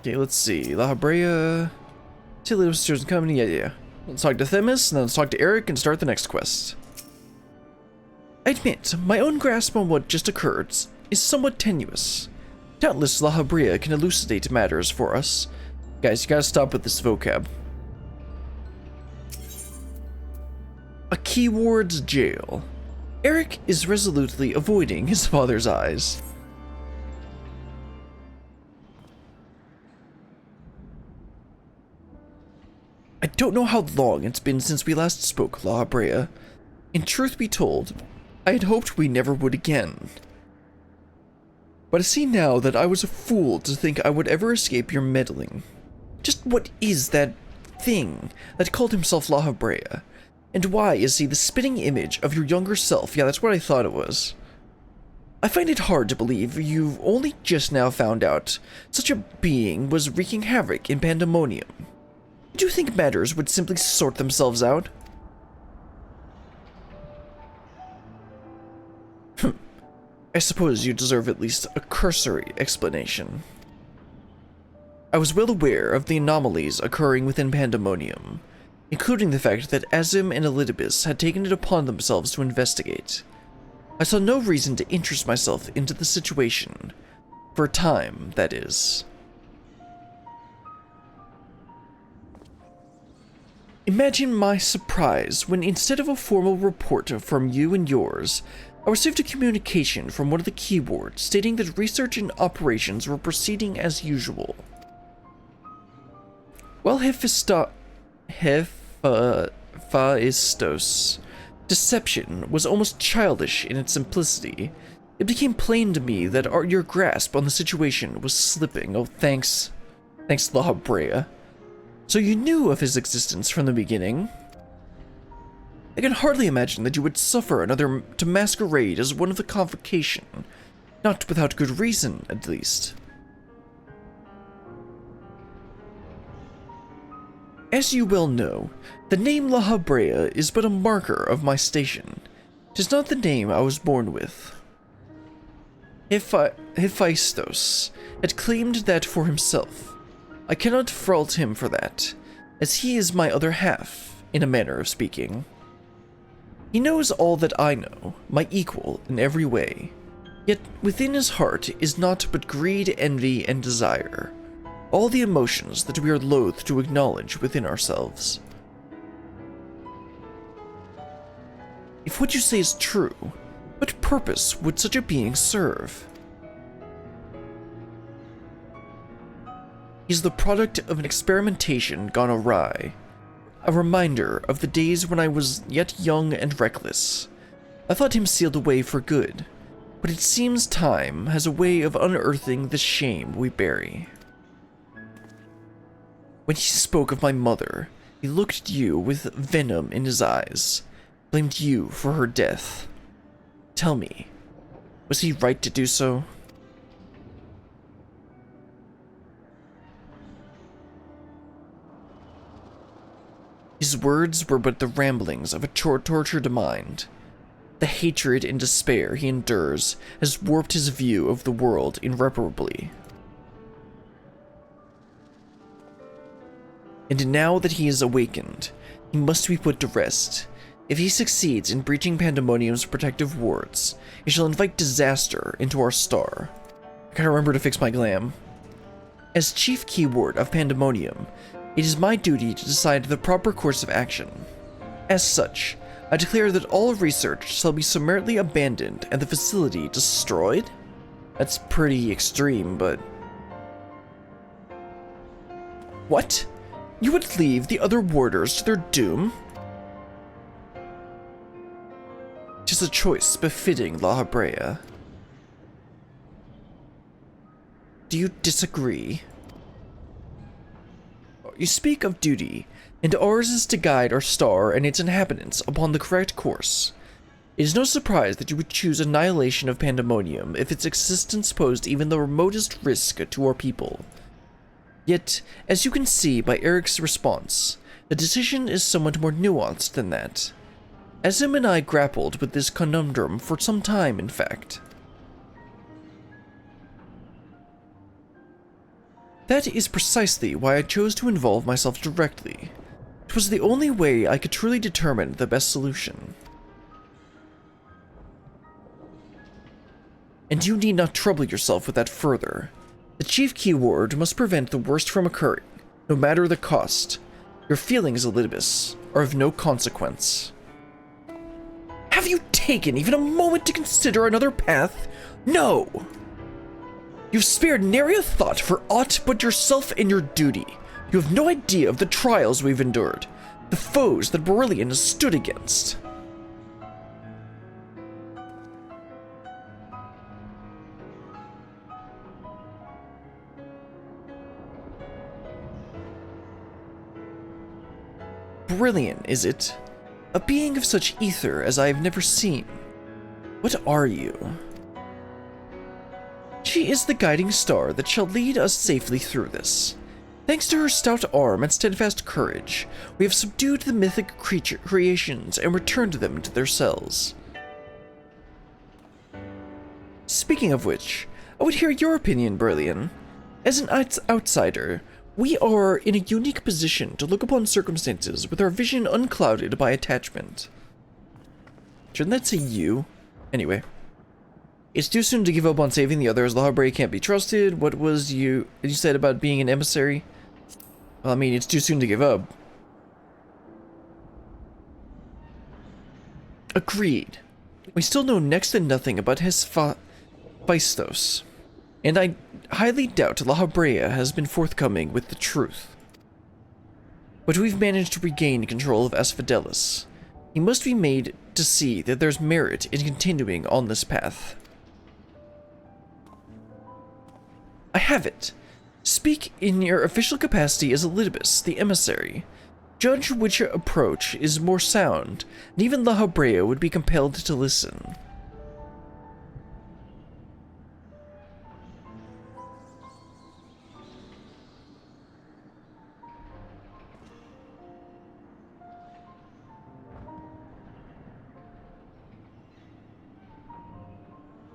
Okay, let's see. Lahabrea, Tilly Sisters and Company, yeah. Let's talk to Themis, and then let's talk to Erik and start the next quest. I admit, my own grasp on what just occurred is somewhat tenuous. Doubtless Lahabrea can elucidate matters for us. Guys, you gotta stop with this vocab. A Keyward's jail. Erik is resolutely avoiding his father's eyes. I don't know how long it's been since we last spoke, Lahabrea. In truth be told, I had hoped we never would again. But I see now that I was a fool to think I would ever escape your meddling. Just what is that thing that called himself Lahabrea? And why is he the spitting image of your younger self? Yeah, that's what I thought it was. I find it hard to believe you've only just now found out such a being was wreaking havoc in Pandæmonium. Did you think matters would simply sort themselves out? I suppose you deserve at least a cursory explanation. I was well aware of the anomalies occurring within Pandæmonium, including the fact that Azim and Elidibus had taken it upon themselves to investigate. I saw no reason to interest myself into the situation. For a time, that is. Imagine my surprise when, instead of a formal report from you and yours, I received a communication from one of the Keywords stating that research and operations were proceeding as usual. While Hephaistos' deception was almost childish in its simplicity, it became plain to me that your grasp on the situation was slipping. Oh, thanks, Lahabrea. So you knew of his existence from the beginning? I can hardly imagine that you would suffer another to masquerade as one of the convocation. Not without good reason, at least. As you well know, the name Lahabrea is but a marker of my station. 'Tis not the name I was born with. Hephaistos had claimed that for himself. I cannot fault him for that, as he is my other half, in a manner of speaking. He knows all that I know, my equal in every way, yet within his heart is naught but greed, envy, and desire, all the emotions that we are loath to acknowledge within ourselves. If what you say is true, what purpose would such a being serve? He's the product of an experimentation gone awry, a reminder of the days when I was yet young and reckless. I thought him sealed away for good, but it seems time has a way of unearthing the shame we bury. When he spoke of my mother, he looked at you with venom in his eyes, blamed you for her death. Tell me, was he right to do so? His words were but the ramblings of a tortured mind. The hatred and despair he endures has warped his view of the world irreparably. And now that he is awakened, he must be put to rest. If he succeeds in breaching Pandæmonium's protective wards, he shall invite disaster into our star. I gotta remember to fix my glam. As chief keyword of Pandæmonium, it is my duty to decide the proper course of action. As such, I declare that all research shall be summarily abandoned and the facility destroyed? That's pretty extreme, but... What? You would leave the other warders to their doom? 'Tis a choice befitting Lahabrea. Do you disagree? You speak of duty, and ours is to guide our star and its inhabitants upon the correct course. It is no surprise that you would choose annihilation of Pandæmonium if its existence posed even the remotest risk to our people. Yet, as you can see by Erik's response, the decision is somewhat more nuanced than that. Azim and I grappled with this conundrum for some time, in fact. That is precisely why I chose to involve myself directly. It was the only way I could truly determine the best solution. And you need not trouble yourself with that further. The chief keyword must prevent the worst from occurring, no matter the cost. Your feelings, Elidibus, are of no consequence. Have you taken even a moment to consider another path? No! You've spared nary a thought for aught but yourself and your duty. You have no idea of the trials we've endured, the foes that Beryllion has stood against. Beryllion, is it? A being of such ether as I have never seen. What are you? She is the guiding star that shall lead us safely through this. Thanks to her stout arm and steadfast courage, we have subdued the mythic creations and returned them to their cells. Speaking of which, I would hear your opinion, Beryllion. As an outsider, we are in a unique position to look upon circumstances with our vision unclouded by attachment. Shouldn't that say you? Anyway. It's too soon to give up on saving the others. Lahabrea can't be trusted. What was you said about being an emissary? Well, I mean, it's too soon to give up. Agreed. We still know next to nothing about Hephaistos. And I highly doubt Lahabrea has been forthcoming with the truth. But we've managed to regain control of Asphodelos. He must be made to see that there's merit in continuing on this path. I have it. Speak in your official capacity as Elidibus, the emissary. Judge which approach is more sound, and even Lahabrea would be compelled to listen.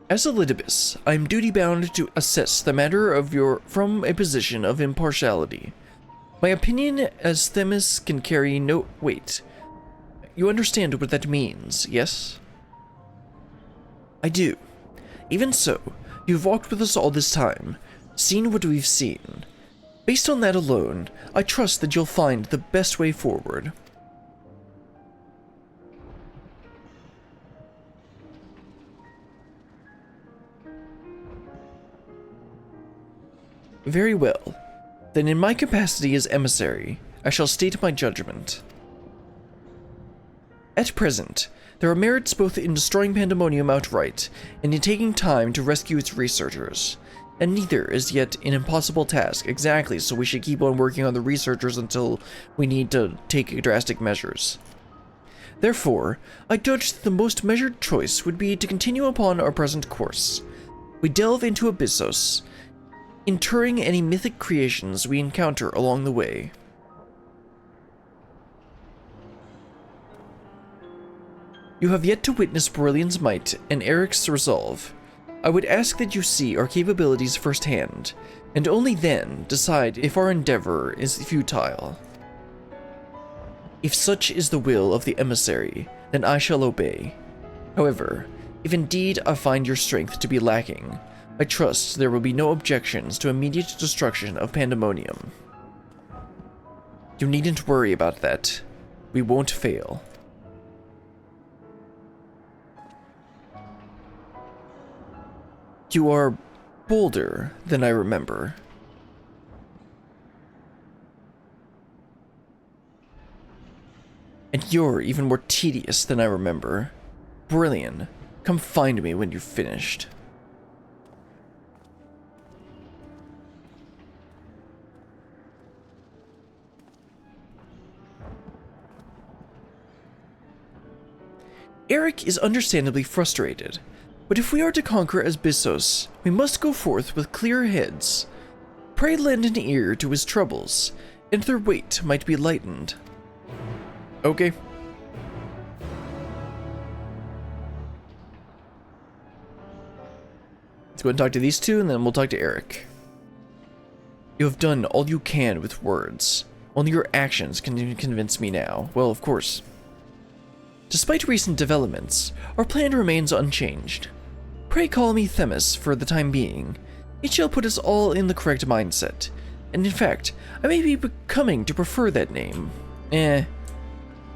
As Elidibus, I am duty-bound to assess the matter from a position of impartiality. My opinion as Themis can carry no weight. You understand what that means, yes? I do. Even so, you've walked with us all this time, seen what we've seen. Based on that alone, I trust that you'll find the best way forward. Very well. Then in my capacity as emissary, I shall state my judgment. At present, there are merits both in destroying Pandæmonium outright and in taking time to rescue its researchers, and neither is yet an impossible task exactly, so we should keep on working on the researchers until we need to take drastic measures. Therefore, I judge that the most measured choice would be to continue upon our present course. We delve into Abyssos, interring any mythic creations we encounter along the way. You have yet to witness Beryllion's might and Erik's resolve. I would ask that you see our capabilities firsthand, and only then decide if our endeavor is futile. If such is the will of the emissary, then I shall obey. However, if indeed I find your strength to be lacking, I trust there will be no objections to immediate destruction of Pandæmonium. You needn't worry about that. We won't fail. You are bolder than I remember. And you're even more tedious than I remember. Beryllion, come find me when you've finished. Erik is understandably frustrated, but if we are to conquer Abyssos, we must go forth with clear heads. Pray lend an ear to his troubles, and their weight might be lightened. Okay. Let's go and talk to these two, and then we'll talk to Erik. You have done all you can with words. Only your actions can convince me now. Well, of course. Despite recent developments, our plan remains unchanged. Pray call me Themis for the time being. It shall put us all in the correct mindset. And in fact, I may be becoming to prefer that name.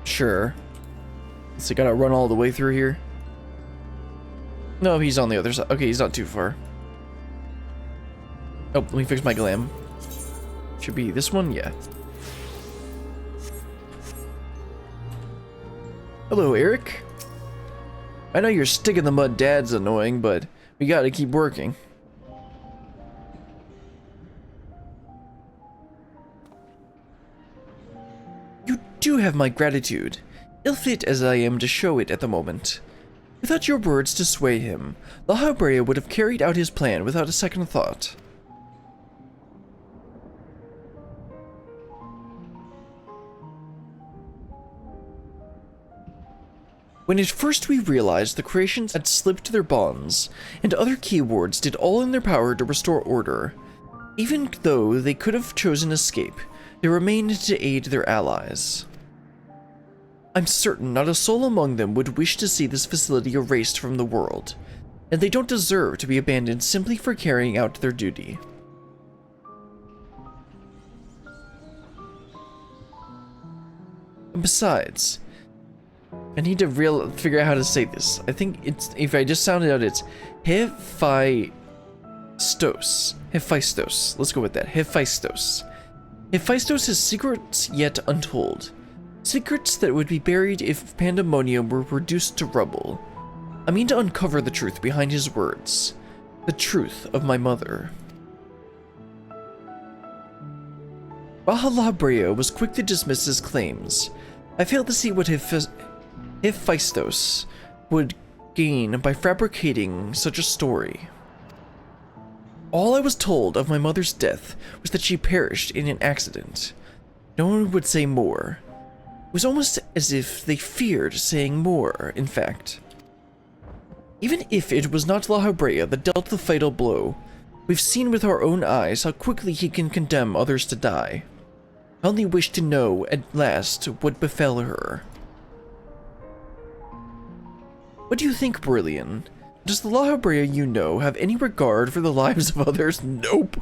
Sure. So gotta run all the way through here? No, he's on the other side. Okay, he's not too far. Oh, let me fix my glam. Should be this one? Yeah. Hello, Erik. I know your stick in the mud dad's annoying, but we gotta keep working. You do have my gratitude, ill-fit as I am to show it at the moment. Without your words to sway him, Lahabrea would have carried out his plan without a second thought. When at first we realized the creations had slipped their bonds, and other keywords did all in their power to restore order, even though they could have chosen escape, they remained to aid their allies. I'm certain not a soul among them would wish to see this facility erased from the world, and they don't deserve to be abandoned simply for carrying out their duty. And besides, I need to figure out how to say this. I think it's, if I just sound it out, it's Hephaistos. Hephaistos. Let's go with that. Hephaistos. Hephaistos has secrets yet untold. Secrets that would be buried if Pandæmonium were reduced to rubble. I mean to uncover the truth behind his words. The truth of my mother. While Lahabrea was quick to dismiss his claims, I failed to see what Hephaistos would gain by fabricating such a story. All I was told of my mother's death was that she perished in an accident. No one would say more. It was almost as if they feared saying more, in fact. Even if it was not Lahabrea that dealt the fatal blow, we've seen with our own eyes how quickly he can condemn others to die. I only wish to know at last what befell her. What do you think, Brilliant? Does the Lahabrea you know have any regard for the lives of others? Nope.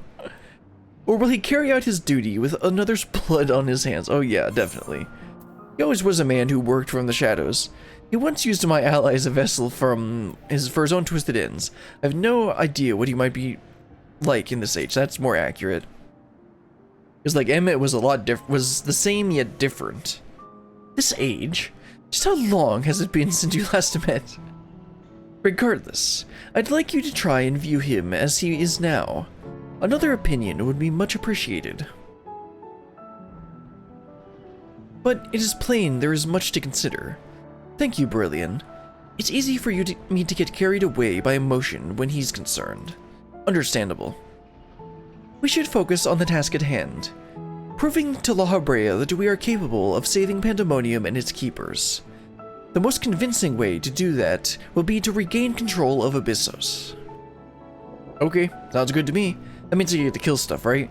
Or will he carry out his duty with another's blood on his hands? Oh yeah, definitely. He always was a man who worked from the shadows. He once used my ally as a vessel for his own twisted ends. I have no idea what he might be like in this age. That's more accurate. Because like Emmett was was the same yet different. This age? Just how long has it been since you last met? Regardless, I'd like you to try and view him as he is now. Another opinion would be much appreciated. But it is plain there is much to consider. Thank you, Brilliant. It's easy for me to get carried away by emotion when he's concerned. Understandable. We should focus on the task at hand. Proving to Lahabrea that we are capable of saving Pandæmonium and its keepers. The most convincing way to do that will be to regain control of Abyssos. Okay, sounds good to me. That means you get to kill stuff, right?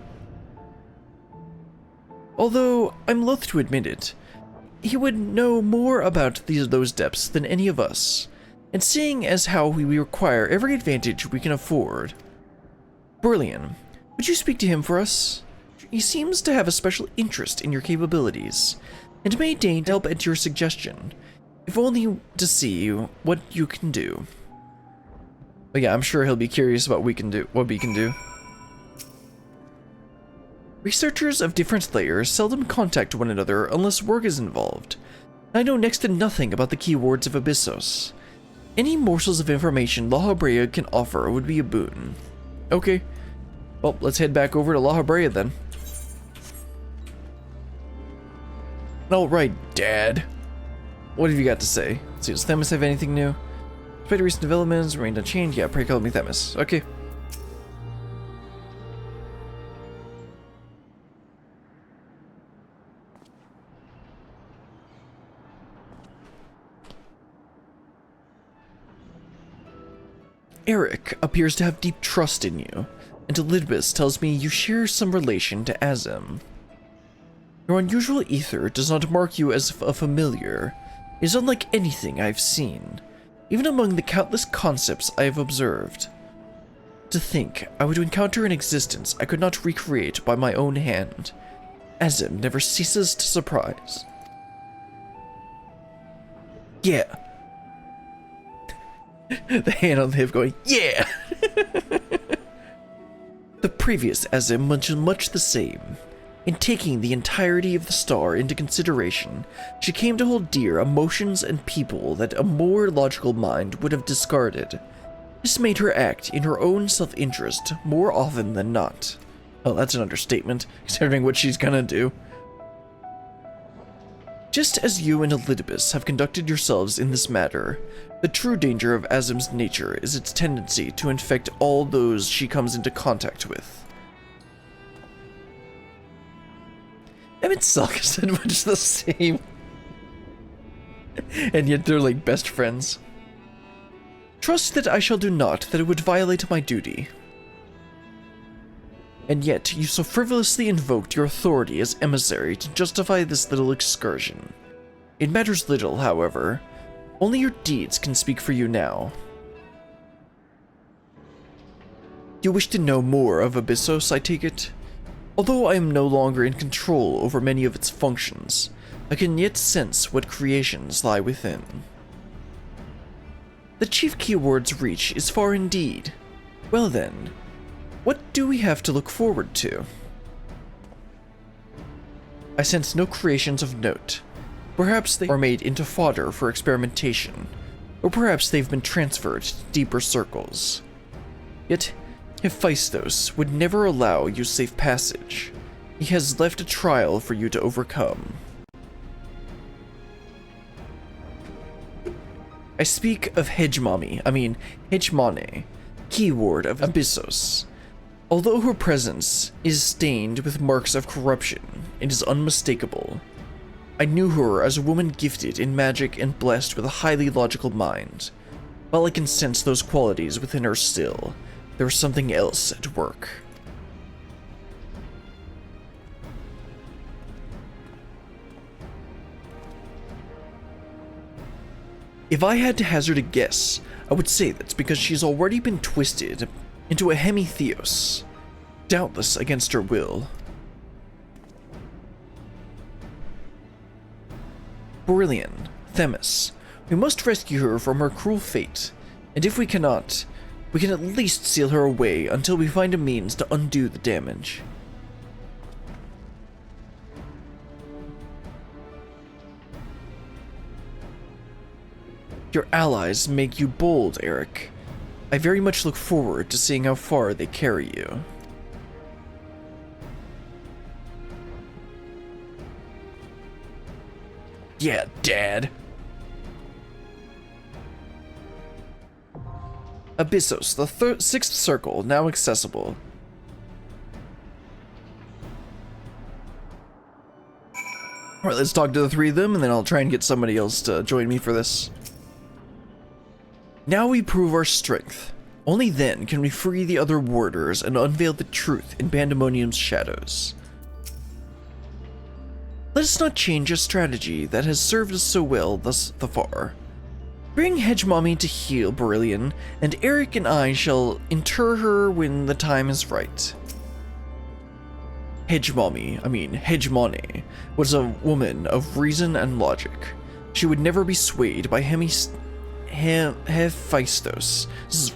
Although, I'm loath to admit it, he would know more about those depths than any of us, and seeing as how we require every advantage we can afford. Brilliant, would you speak to him for us? He seems to have a special interest in your capabilities, and may deign to help at your suggestion, if only to see what you can do. But yeah, I'm sure he'll be curious about what we can do. Researchers of different layers seldom contact one another unless work is involved. I know next to nothing about the keywords of Abyssos. Any morsels of information Lahabrea can offer would be a boon. Okay, well, let's head back over to Lahabrea then. Alright, Dad. What have you got to say? Let's see, does Themis have anything new? Despite recent developments, remained unchanged. Yeah, pray call me Themis. Okay. Erik appears to have deep trust in you, and Elidibus tells me you share some relation to Azim. Your unusual ether does not mark you as a familiar. It is unlike anything I've seen, even among the countless concepts I have observed. To think I would encounter an existence I could not recreate by my own hand. Azim never ceases to surprise. Yeah. The hand on the hip going, yeah! The previous Azim mentioned much the same. In taking the entirety of the star into consideration, she came to hold dear emotions and people that a more logical mind would have discarded. This made her act in her own self-interest more often than not. Well, that's an understatement, considering what she's gonna do. Just as you and Elidibus have conducted yourselves in this matter, the true danger of Azim's nature is its tendency to infect all those she comes into contact with. Emmett Salka said much the same. And yet they're like best friends. Trust that I shall do naught that would violate my duty. And yet you so frivolously invoked your authority as emissary to justify this little excursion. It matters little, however. Only your deeds can speak for you now. You wish to know more of Abyssos, I take it? Although I am no longer in control over many of its functions, I can yet sense what creations lie within. The chief keyword's reach is far indeed. Well then, what do we have to look forward to? I sense no creations of note. Perhaps they are made into fodder for experimentation, or perhaps they've been transferred to deeper circles. Yet, Hephaistos would never allow you safe passage. He has left a trial for you to overcome. I speak of Hegemone, Keyward of Abyssos. Although her presence is stained with marks of corruption, it is unmistakable. I knew her as a woman gifted in magic and blessed with a highly logical mind. While I can sense those qualities within her still, there is something else at work. If I had to hazard a guess, I would say that's because she's already been twisted into a Hephaistos, doubtless against her will. Brilliant, Themis, we must rescue her from her cruel fate, and if we cannot, we can at least seal her away until we find a means to undo the damage. Your allies make you bold, Erik. I very much look forward to seeing how far they carry you. Yeah, Dad. Abyssos, the sixth circle, now accessible. Alright, let's talk to the three of them, and then I'll try and get somebody else to join me for this. Now we prove our strength. Only then can we free the other warders and unveil the truth in Pandæmonium's shadows. Let us not change a strategy that has served us so well thus far. Bring Hegemone to heal Brilliant, and Erik and I shall inter her when the time is right. Hegemone, was a woman of reason and logic. She would never be swayed by Hephaistos'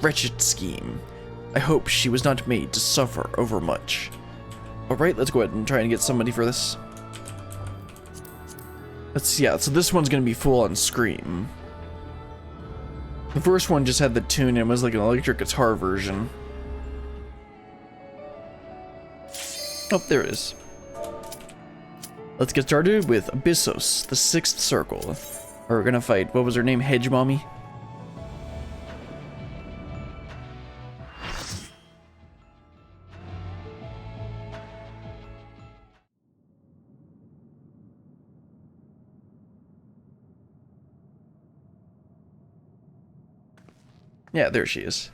wretched scheme. I hope she was not made to suffer overmuch. Alright, let's go ahead and try and get somebody for this. So this one's gonna be full on Scream. The first one just had the tune and was like an electric guitar version. Oh, there it is. Let's get started with Abyssos, the sixth circle. We're gonna fight, what was her name, Hegemone? Yeah, there she is.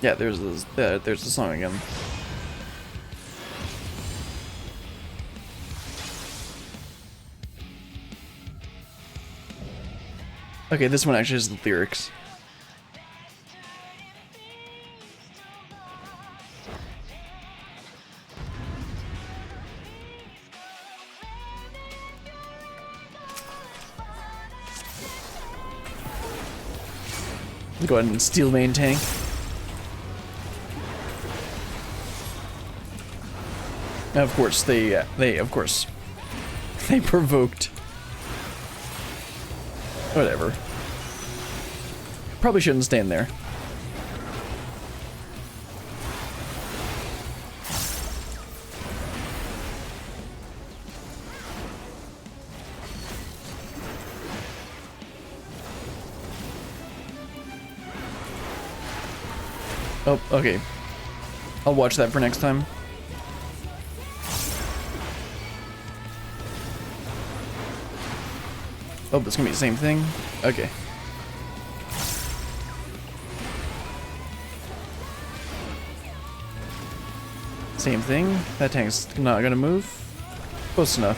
Yeah, there's the song again. Okay, this one actually has the lyrics. Go ahead and steal main tank. Now, of course, they provoked. Whatever. Probably shouldn't stand there. Oh, okay. I'll watch that for next time. Oh, that's gonna be the same thing? Okay. Same thing. That tank's not gonna move. Close enough.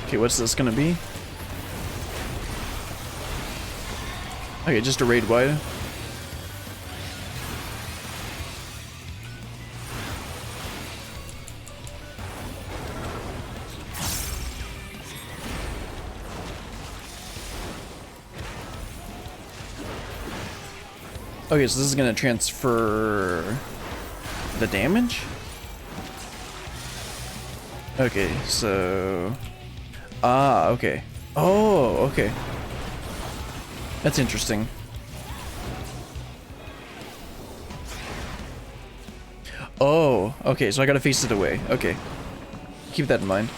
Okay, what's this gonna be? Okay, just a raid wide. Okay, so this is gonna transfer the damage? Okay, so... Ah, okay. Oh, okay. That's interesting. Oh, okay, so I gotta face it away. Okay. Keep that in mind.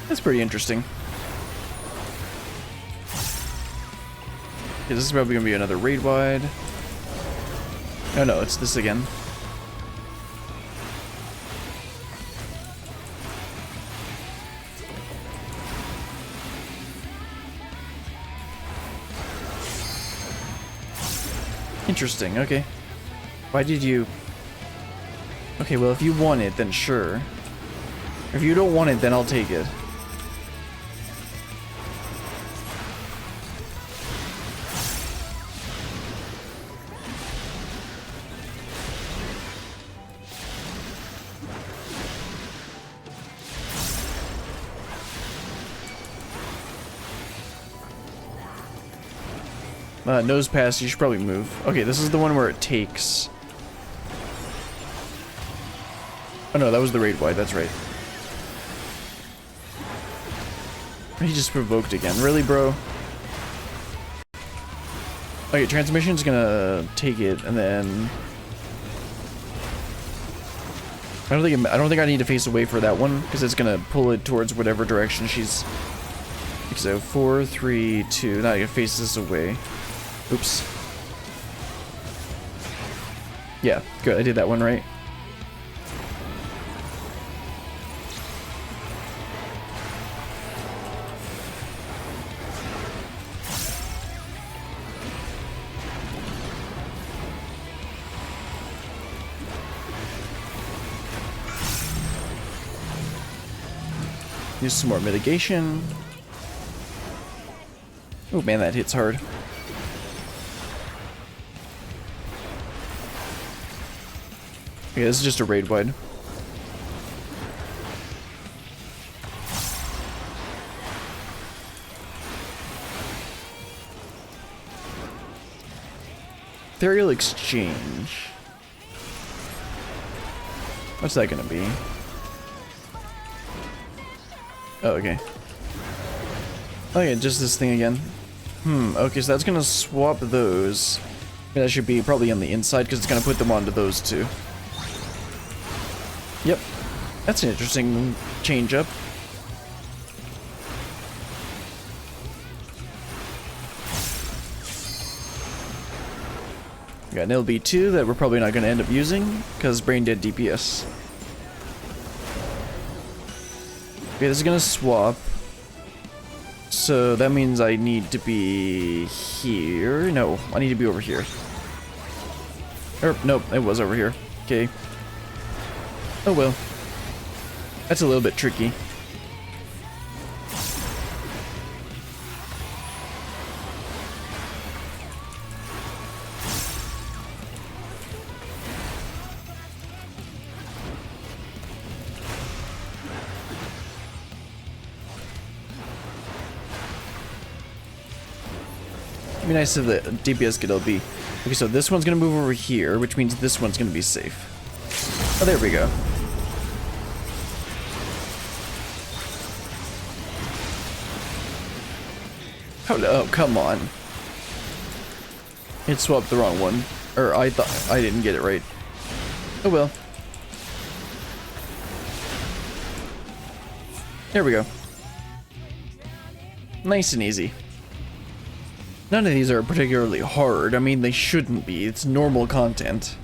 That's pretty interesting. Okay, this is probably gonna be another raid wide. Oh no, it's this again. Interesting, okay. Why did you... Okay, well if you want it, then sure. If you don't want it, then I'll take it. Nose pass, you should probably move. Okay, this is the one where it takes... Oh no, that was the raid wide, that's right. He just provoked again. Really, bro? Okay, transmission's gonna take it, and then... I don't think I need to face away for that one, because it's gonna pull it towards whatever direction she's... So, 4, 3, 2... Now I can face this away. Oops. Yeah, good. I did that one right. Use some more mitigation. Oh man, that hits hard. Okay, this is just a raid wide. Ethereal exchange. What's that gonna be? Oh, okay. Oh yeah, just this thing again. Okay, so that's gonna swap those. That should be probably on the inside because it's gonna put them onto those two. Yep. That's an interesting change up. We got an LB2 that we're probably not going to end up using because brain dead DPS. Okay, this is going to swap. So that means I need to be here. No, I need to be over here. Nope, it was over here. Okay. Oh well. That's a little bit tricky. It'd be nice if the DPS could LB. Okay, so this one's gonna move over here, which means this one's gonna be safe. Oh, there we go. Oh, come on. It swapped the wrong one. Or I thought I didn't get it right. Oh well. There we go. Nice and easy. None of these are particularly hard. I mean, they shouldn't be. It's normal content.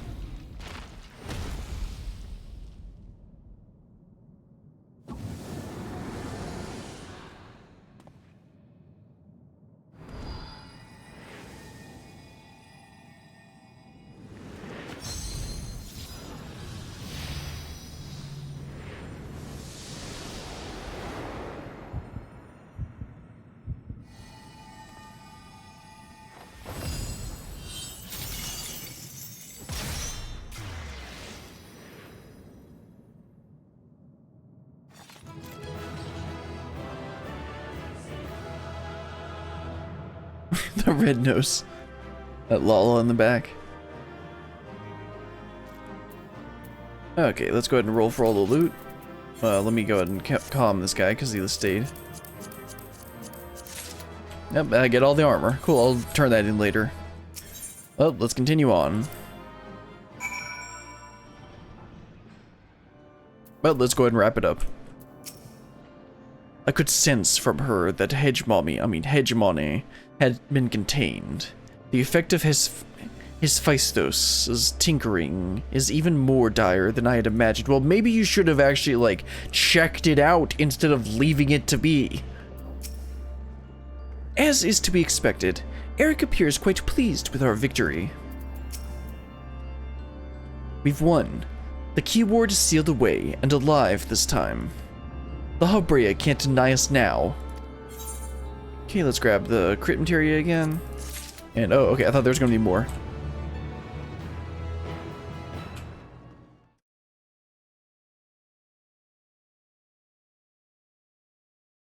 The red nose. That Lala in the back. Okay, let's go ahead and roll for all the loot. Let me go ahead and calm this guy because he stayed. Yep, I get all the armor. Cool, I'll turn that in later. Well, let's continue on. Well, let's go ahead and wrap it up. I could sense from her that hegemony had been contained. The effect of Hephaistos' tinkering is even more dire than I had imagined. Well, maybe you should have actually, like, checked it out instead of leaving it to be. As is to be expected, Erik appears quite pleased with our victory. We've won. The Keyward is sealed away and alive this time. Lahabrea can't deny us now. Okay, let's grab the crit materia again. And, oh, okay, I thought there was gonna be more.